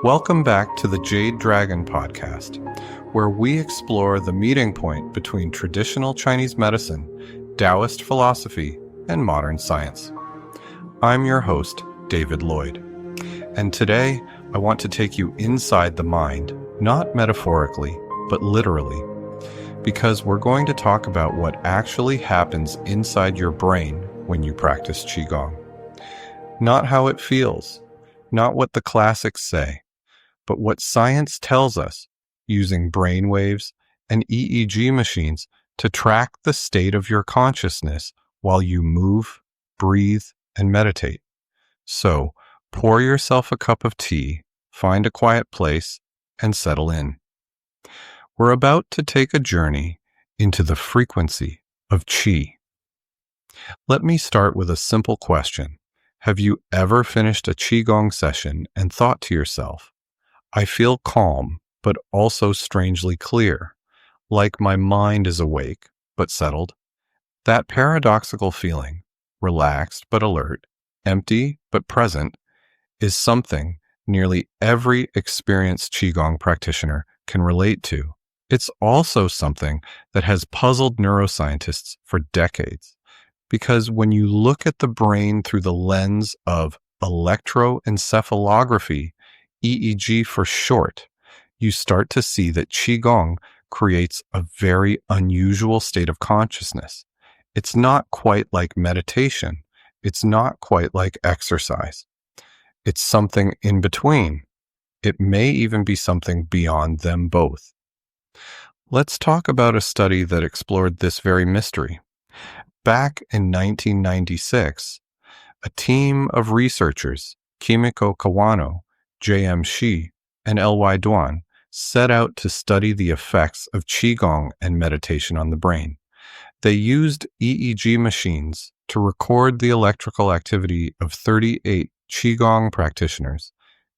Welcome back to the Jade Dragon Podcast, where we explore the meeting point between traditional Chinese medicine, Taoist philosophy, and modern science. I'm your host, David Lloyd, and today I want to take you inside the mind, not metaphorically, but literally, because we're going to talk about what actually happens inside your brain when you practice Qigong. Not how it feels, not what the classics say, but what science tells us using brainwaves and EEG machines to track the state of your consciousness while you move, breathe, and meditate. So, pour yourself a cup of tea, find a quiet place, and settle in. We're about to take a journey into the frequency of Qi. Let me start with a simple question. Have you ever finished a Qigong session and thought to yourself, I feel calm, but also strangely clear, like my mind is awake, but settled? That paradoxical feeling, relaxed but alert, empty but present, is something nearly every experienced Qigong practitioner can relate to. It's also something that has puzzled neuroscientists for decades, because when you look at the brain through the lens of electroencephalography, EEG for short, you start to see that Qigong creates a very unusual state of consciousness. It's not quite like meditation. It's not quite like exercise. It's something in between. It may even be something beyond them both. Let's talk about a study that explored this very mystery. Back in 1996, a team of researchers, Kimiko Kawano, J.M. Shi, and L.Y. Duan, set out to study the effects of Qigong and meditation on the brain. They used EEG machines to record the electrical activity of 38 Qigong practitioners,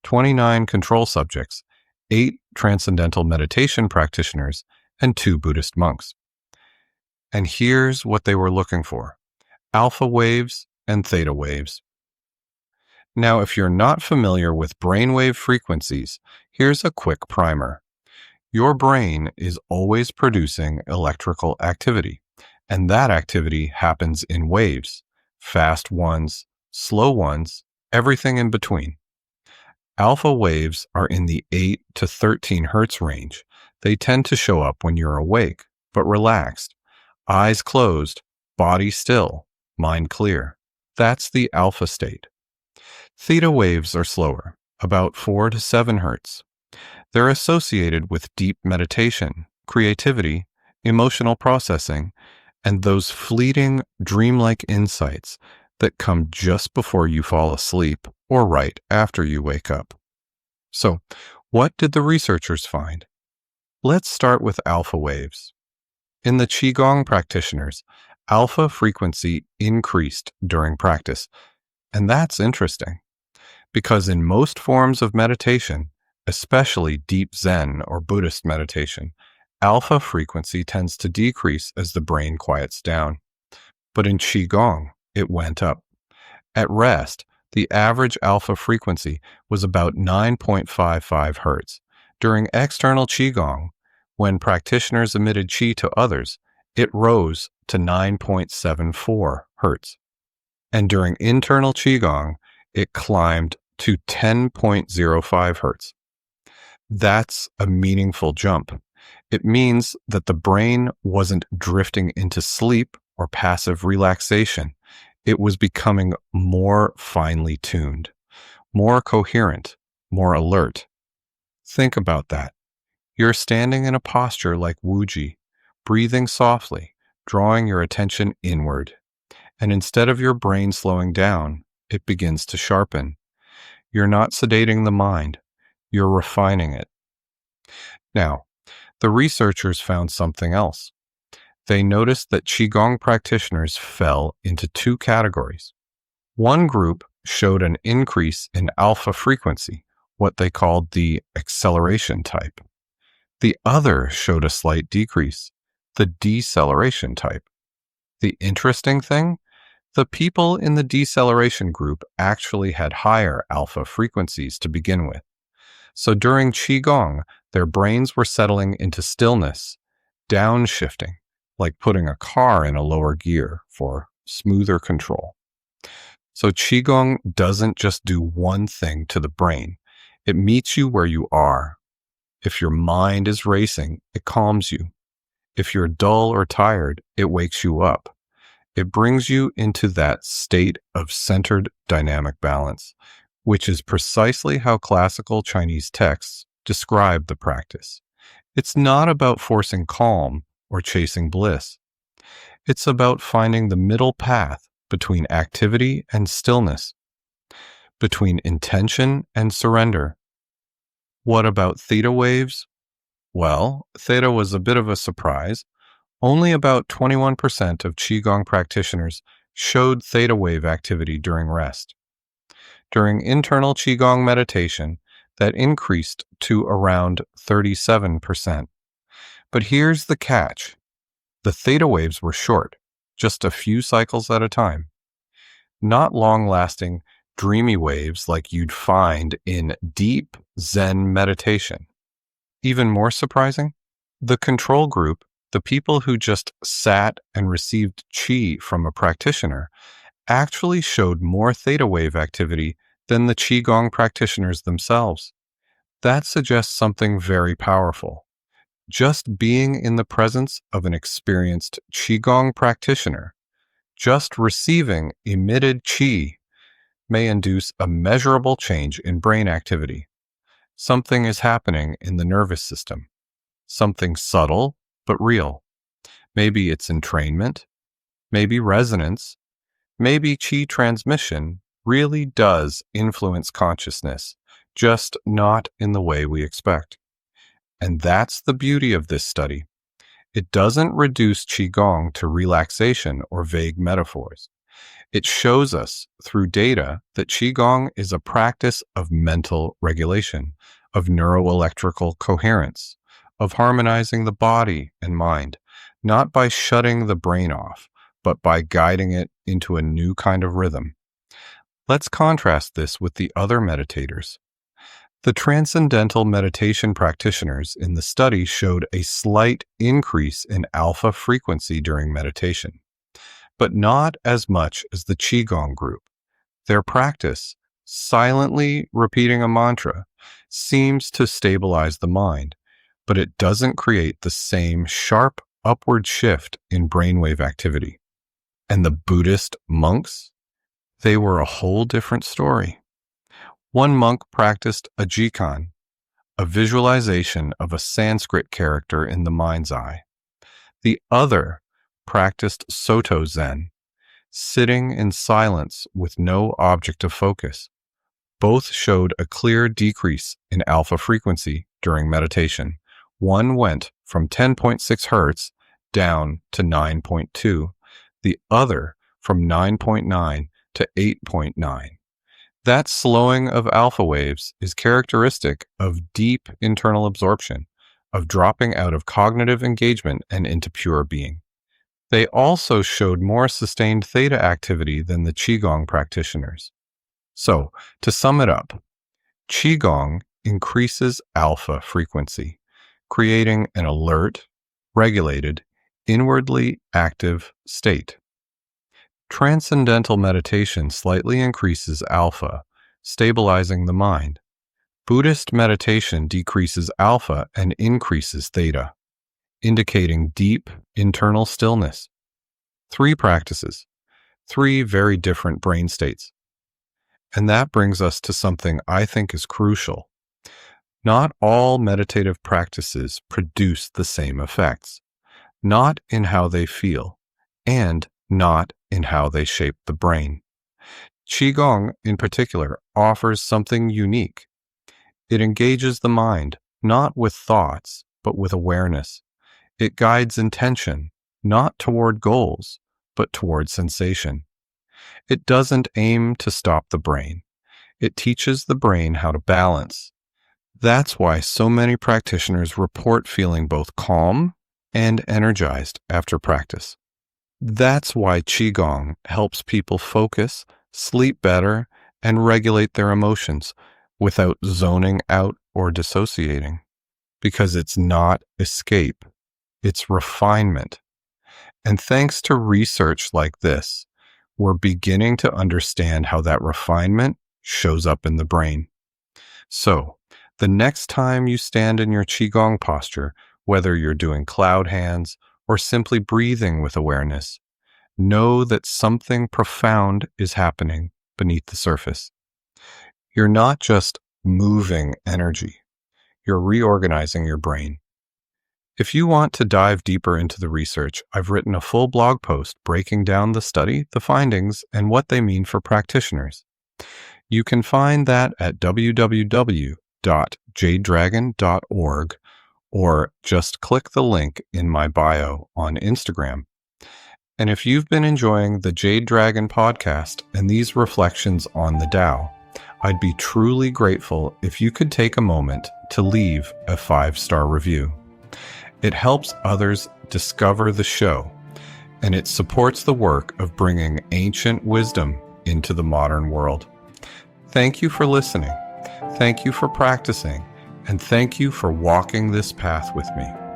29 control subjects, 8 transcendental meditation practitioners, and 2 Buddhist monks. And here's what they were looking for: alpha waves and theta waves. Now, if you're not familiar with brainwave frequencies, here's a quick primer. Your brain is always producing electrical activity, and that activity happens in waves, fast ones, slow ones, everything in between. Alpha waves are in the 8 to 13 hertz range. They tend to show up when you're awake, but relaxed, eyes closed, body still, mind clear. That's the alpha state. Theta waves are slower, about 4 to 7 hertz. They're associated with deep meditation, creativity, emotional processing, and those fleeting, dreamlike insights that come just before you fall asleep or right after you wake up. So, what did the researchers find? Let's start with alpha waves. In the Qigong practitioners, alpha frequency increased during practice, and that's interesting, because in most forms of meditation, especially deep Zen or Buddhist meditation, alpha frequency tends to decrease as the brain quiets down. But in Qigong, it went up. At rest, the average alpha frequency was about 9.55 hertz. During external Qigong, when practitioners emitted Qi to others, it rose to 9.74 hertz. And during internal Qigong, it climbed to 10.05 hertz. That's a meaningful jump. It means that the brain wasn't drifting into sleep or passive relaxation. It was becoming more finely tuned, more coherent, more alert. Think about that. You're standing in a posture like Wuji, breathing softly, drawing your attention inward. And instead of your brain slowing down, it begins to sharpen. You're not sedating the mind, you're refining it. Now, the researchers found something else. They noticed that Qigong practitioners fell into 2 categories. One group showed an increase in alpha frequency, what they called the acceleration type. The other showed a slight decrease, the deceleration type. The interesting thing? The people in the deceleration group actually had higher alpha frequencies to begin with. So during Qigong, their brains were settling into stillness, downshifting, like putting a car in a lower gear for smoother control. So Qigong doesn't just do one thing to the brain. It meets you where you are. If your mind is racing, it calms you. If you're dull or tired, it wakes you up. It brings you into that state of centered dynamic balance, which is precisely how classical Chinese texts describe the practice. It's not about forcing calm or chasing bliss. It's about finding the middle path between activity and stillness, between intention and surrender. What about theta waves? Well, theta was a bit of a surprise. Only about 21% of Qigong practitioners showed theta wave activity during rest. During internal Qigong meditation, that increased to around 37%. But here's the catch. The theta waves were short, just a few cycles at a time. Not long-lasting, dreamy waves like you'd find in deep Zen meditation. Even more surprising, the control group, the people who just sat and received qi from a practitioner, actually showed more theta wave activity than the Qigong practitioners themselves. That suggests something very powerful. Just being in the presence of an experienced Qigong practitioner, just receiving emitted qi, may induce a measurable change in brain activity. Something is happening in the nervous system. Something subtle but real. Maybe it's entrainment, maybe resonance, maybe qi transmission really does influence consciousness, just not in the way we expect. And that's the beauty of this study. It doesn't reduce Qigong to relaxation or vague metaphors. It shows us through data that Qigong is a practice of mental regulation, of neuroelectrical coherence, of harmonizing the body and mind, not by shutting the brain off, but by guiding it into a new kind of rhythm. Let's contrast this with the other meditators. The transcendental meditation practitioners in the study showed a slight increase in alpha frequency during meditation, but not as much as the Qigong group. Their practice, silently repeating a mantra, seems to stabilize the mind, but it doesn't create the same sharp upward shift in brainwave activity. And the Buddhist monks? They were a whole different story. One monk practiced a Qigong, a visualization of a Sanskrit character in the mind's eye. The other practiced Soto Zen, sitting in silence with no object of focus. Both showed a clear decrease in alpha frequency during meditation. One went from 10.6 hertz down to 9.2, the other from 9.9 to 8.9. That slowing of alpha waves is characteristic of deep internal absorption, of dropping out of cognitive engagement and into pure being. They also showed more sustained theta activity than the Qigong practitioners. So, to sum it up, Qigong increases alpha frequency, creating an alert, regulated, inwardly active state. Transcendental meditation slightly increases alpha, stabilizing the mind. Buddhist meditation decreases alpha and increases theta, indicating deep internal stillness. 3 practices, 3 very different brain states. And that brings us to something I think is crucial. Not all meditative practices produce the same effects, not in how they feel, and not in how they shape the brain. Qigong, in particular, offers something unique. It engages the mind, not with thoughts, but with awareness. It guides intention, not toward goals, but toward sensation. It doesn't aim to stop the brain. It teaches the brain how to balance. That's why so many practitioners report feeling both calm and energized after practice. That's why Qigong helps people focus, sleep better, and regulate their emotions, without zoning out or dissociating, because it's not escape, it's refinement. And thanks to research like this, we're beginning to understand how that refinement shows up in the brain. So, the next time you stand in your Qigong posture, whether you're doing cloud hands or simply breathing with awareness, know that something profound is happening beneath the surface. You're not just moving energy, you're reorganizing your brain. If you want to dive deeper into the research, I've written a full blog post breaking down the study, the findings, and what they mean for practitioners. You can find that at www.jadedragon.org or just click the link in my bio on Instagram. And if you've been enjoying the Jade Dragon podcast and these reflections on the Tao, I'd be truly grateful if you could take a moment to leave a 5-star review. It helps others discover the show, and it supports the work of bringing ancient wisdom into the modern world. Thank you for listening. Thank you for practicing. And thank you for walking this path with me.